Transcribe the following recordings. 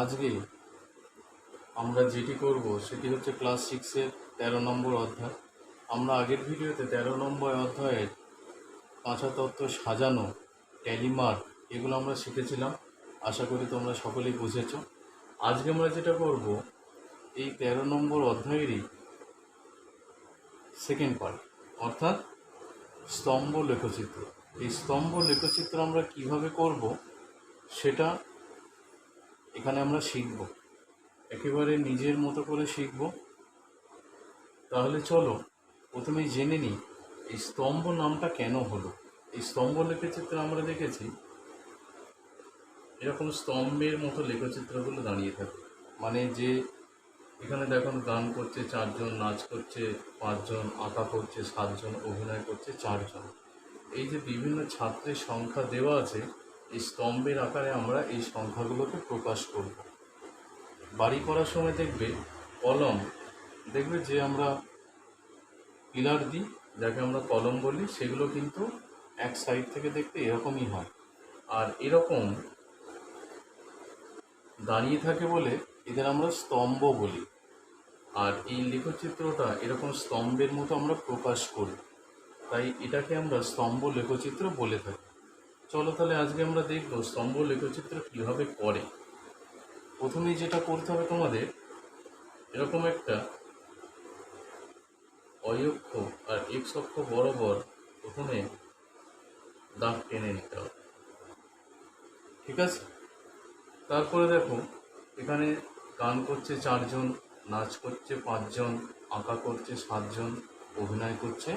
আজকে আমরা যেটি করব সেটি হচ্ছে ক্লাস 6-এর 13 নম্বর অধ্যায়। আমরা আগের ভিডিওতে 13 নম্বর অধ্যায়ের কাঁচা তত্ত্ব সাজানো, ট্যালিমার্ক এগুলো আমরা শিখেছিলাম। আশা করি তোমরা সকলেই বুঝেছ। আজকে আমরা যেটা করব এই 13 নম্বর অধ্যায়েরই সেকেন্ড পার্ট, অর্থাৎ স্তম্ভ লেখচিত্র। এই স্তম্ভ লেখচিত্র আমরা কিভাবে করব সেটা এখানে আমরা শিখব, একেবারে নিজের মতো করে শিখব। তাহলে চলো প্রথমেই জেনে নিই এই স্তম্ভ নামটা কেন হলো। এই স্তম্ভ লেখচিত্র আমরা দেখেছি এরকম স্তম্ভের মতো লেখচিত্রগুলো দাঁড়িয়ে থাকে, মানে যে এখানে দেখুন গান করছে 4 জন, নাচ করছে 5 জন, আঁকা করছে 7 জন, অভিনয় করছে 4 জন। এই যে বিভিন্ন ছাত্রের সংখ্যা দেওয়া আছে, এই স্তম্ভের আকারে আমরা এই সংখ্যাগুলোকে প্রকাশ করব। বাড়ি করার সময় দেখবে কলম, দেখবে যে আমরা পিলার দিই, যাকে আমরা কলম বলি, সেগুলো কিন্তু এক সাইড থেকে দেখতে এরকমই হয়। আর এরকম দাঁড়িয়ে থাকে বলে এদের আমরা স্তম্ভ বলি। আর এই লেখচিত্রটা এরকম স্তম্ভের মতো আমরা প্রকাশ করি, তাই এটাকে আমরা স্তম্ভ লেখচিত্র বলে থাকি। চলো তাহলে আজকে আমরা দেখব স্তম্ভ লেখচিত্র কীভাবে করে। প্রথমেই যেটা করতে হবে তোমাদের, এরকম একটা অয়ক্ষ আর এক্স অক্ষ বরাবর প্রথমে দাগ টেনে নিতে হবে, ঠিক আছে? তারপরে দেখো এখানে গান করছে 4 জন, নাচ করছে 5 জন, আঁকা করছে 7 জন, অভিনয় করছে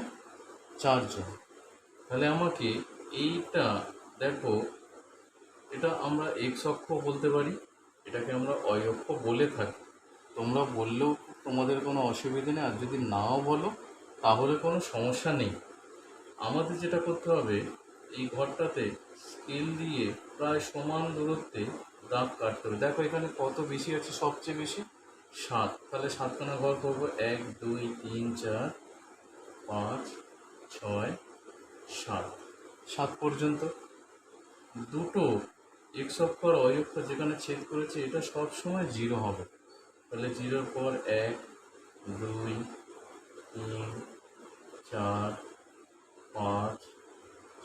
4 জন। তাহলে আমাকে এইটা দেখো, এটা আমরা এক্স অক্ষ বলতে পারি, এটাকে আমরা অয় অক্ষ বলে থাকি। তোমরা বললেও তোমাদের কোনো অসুবিধা নেই, আর যদি নাও বলো তাহলে কোনো সমস্যা নেই। আমাদের যেটা করতে হবে, এই ঘরটাতে স্কেল দিয়ে প্রায় সমান দূরত্বে দাগ কাটতে হবে। দেখো এখানে কত বেশি আছে, সবচেয়ে বেশি 7। তাহলে 7খানা ঘর করবো, 1 2 3 4 5 6 7, 7 পর্যন্ত। দুটো এক্স অক্ষ আর অয় অক্ষ যেখানে ছেদ করেছে এটা সবসময় 0 হবে। তাহলে 0-র পর 1 2 3 4 5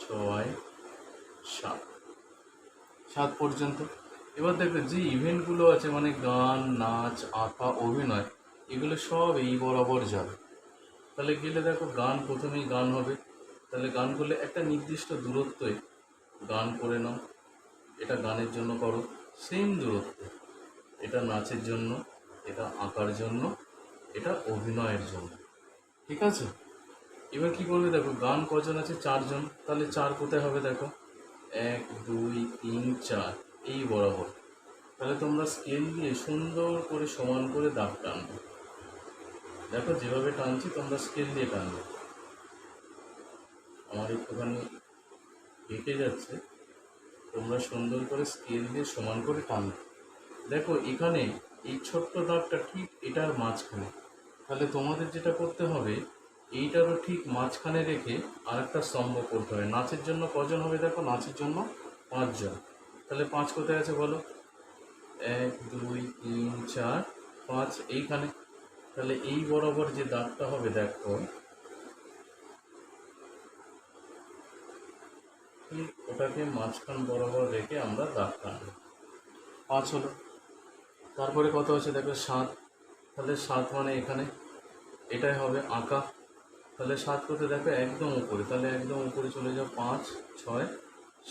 6 7, 7 পর্যন্ত। এবার দেখবে যে ইভেন্টগুলো আছে, মানে গান, নাচ, আঁকা, অভিনয়, এগুলো সব এই বরাবর যাবে। তাহলে গেলে দেখো গান, প্রথমেই গান হবে, তাহলে গান করলে একটা নির্দিষ্ট দূরত্বে গান করে নাও, এটা গানের জন্য করো। সেম দূরত্ব এটা নাচের জন্য, এটা আঁকার জন্য, এটা অভিনয়ের জন্য, ঠিক আছে? এবার কি করবে দেখো, গান কজন আছে 4 জন, তাহলে 4 কোথায় হবে দেখো, 1 2 3 4 এই বরাবর। তাহলে তোমরা স্কেল দিয়ে সুন্দর করে সমান করে দাগ টানবে। দেখো যেভাবে টানছি তোমরা স্কেল দিয়ে টানবে। আমার একটুখানি বেঁকে যাচ্ছে, তোমরা সুন্দর করে স্কেল দিয়ে সমান করে টানবে। দেখো এখানে এই ছোট্ট দাগটা ঠিক এটার মাঝখানে। তাহলে তোমাদের যেটা করতে হবে, এইটারও ঠিক মাঝখানে রেখে আর একটা স্তম্ভ করতে হবে। নাচের জন্য কজন হবে দেখো, নাচের জন্য 5 জন। তাহলে 5 কোথায় আছে বলো, 1 2 3 4 5 এইখানে। তাহলে এই বরাবর যে দাগটা হবে দেখো, ঠিক ওটাকে মাঝখান বরাবর রেখে আমরা দাগ টানবো। 5 হলো। তারপরে কত আছে দেখো, 7। তাহলে 7 মানে এখানে, এটাই হবে আঁকা। তাহলে 7 কোথায় দেখো, একদম উপরে। তাহলে একদম উপরে চলে যাও, 5 6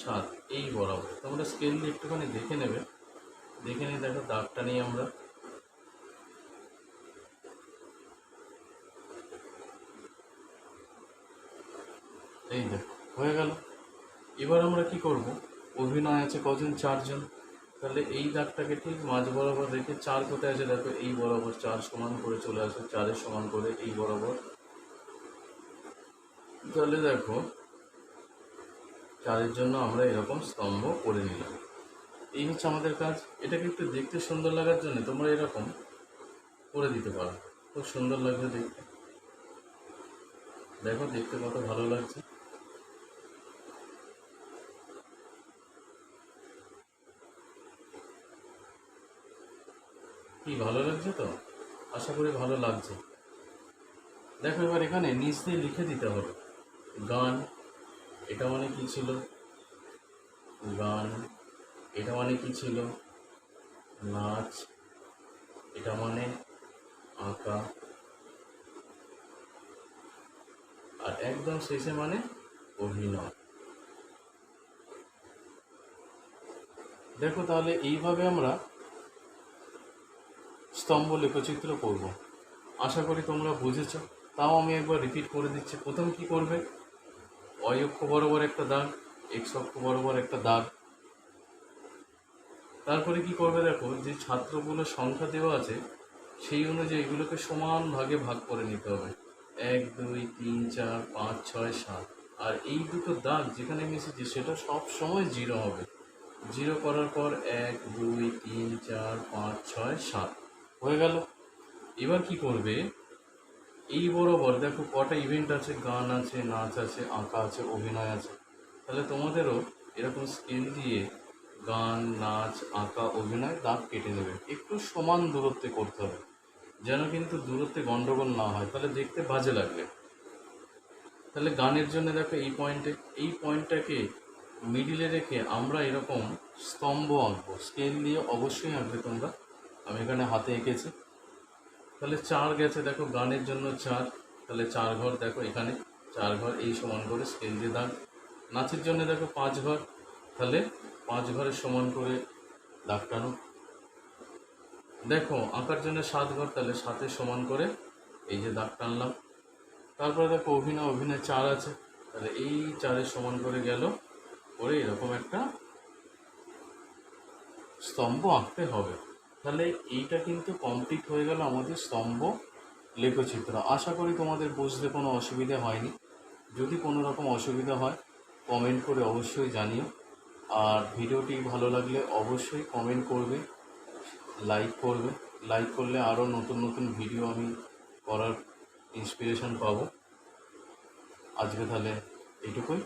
7 এই বরাবর। তোমরা স্কেল দিয়ে একটুখানি দেখে নেবে, দেখে নিয়ে দেখো দাগটা নিয়ে আমরা এই দেখো হয়ে গেল। এবার আমরা কি করব, অভিনয় আছে কজন, 4 জন। তাহলে এই দাগটাকে ঠিক মাঝ বরাবর রেখে 4 কোথায় আছে দেখো, এই বরাবর 4 সমান করে চলে আসে, 4-এর সমান করে এই বরাবর। তাহলে দেখো 4-এর জন্য আমরা এরকম স্তম্ভ করে নিলাম। এই হচ্ছে আমাদের কাজ। এটাকে একটু দেখতে সুন্দর লাগার জন্য তোমরা এরকম করে দিতে পারো, খুব সুন্দর লাগবে দেখতে। দেখো দেখতে কত ভালো লাগছে। কি ভালো লাগছে তো? আশা করি ভালো লাগছে। দেখো এবার এখানে নিচ দিয়ে লিখে দিতে হবে গান, এটা মানে কি ছিল, গান এটা মানে কি ছিল, নাচ এটা মানে আঁকা, আর একদম শেষে মানে অভিনয়। দেখো তাহলে এইভাবে আমরা স্তম্ভ লেখচিত্র করব। আশা করি তোমরা বুঝেছো। তাও আমি একবার রিপিট করে দিচ্ছি। প্রথম কি করবে, অয় অক্ষ বরাবর একটা দাগ, এক্স অক্ষ বরাবর একটা দাগ। তারপরে কি করবে, দেখো যে ছাত্রগুলোর সংখ্যা দেওয়া আছে সেই অনুযায়ী এগুলোকে সমান ভাগে ভাগ করে নিতে হবে। 1 2 3 4 5 6 7। আর এই দুটো দাগ যেখানে মিশেছে সেটা সব সময় 0 হবে। 0 করার পর 1 2 3 4 5 6 7 হয়ে গেল। এবার কি করবে, এই বরাবর দেখো কটা ইভেন্ট আছে, গান আছে, নাচ আছে, আঁকা আছে, অভিনয় আছে। তাহলে তোমাদেরও এরকম স্কেল দিয়ে গান, নাচ, আঁকা, অভিনয় দাগ কেটে নেবে। একটু সমান দূরত্বে করতে হবে, যেন কিন্তু দূরত্বে গন্ডগোল না হয়, তাহলে দেখতে বাজে লাগবে। তাহলে গানের জন্য দেখো এই পয়েন্টটাকে মিডিলে রেখে আমরা এরকম স্তম্ভ আঁকবো। স্কেল দিয়ে অবশ্যই আঁকবে তোমরা, আমি এখানে হাতে এঁকেছি। তাহলে 4 গেছে, দেখো গানের জন্য 4, তাহলে 4 ঘর দেখো এখানে 4 ঘর, এই সমান করে স্কেল দিয়ে দাগ। নাচের জন্য দেখো 5 ঘর, তাহলে 5 ঘরের সমান করে দাগ টানো। দেখো আঁকার জন্য 7 ঘর, তাহলে 7-এর সমান করে এই যে দাগ টানলাম। তারপরে দেখো অভিনয় 4 আছে, তাহলে এই 4-এর সমান করে গেল, করে এরকম একটা স্তম্ভ আঁকতে হবে। তাহলে এইটা কিন্তু কমপ্লিট হয়ে গেল আমাদের স্তম্ভ লেখচিত্র। আশা করি তোমাদের বুঝতে কোনো অসুবিধা হয়নি। যদি কোনো রকম অসুবিধা হয় কমেন্ট করে অবশ্যই জানিও। আর ভিডিওটি ভালো লাগলে অবশ্যই কমেন্ট করবে, লাইক করবে। লাইক করলে আরও নতুন নতুন ভিডিও আমি করার ইন্সপিরেশন পাবো। আজকে তাহলে এইটুকুই।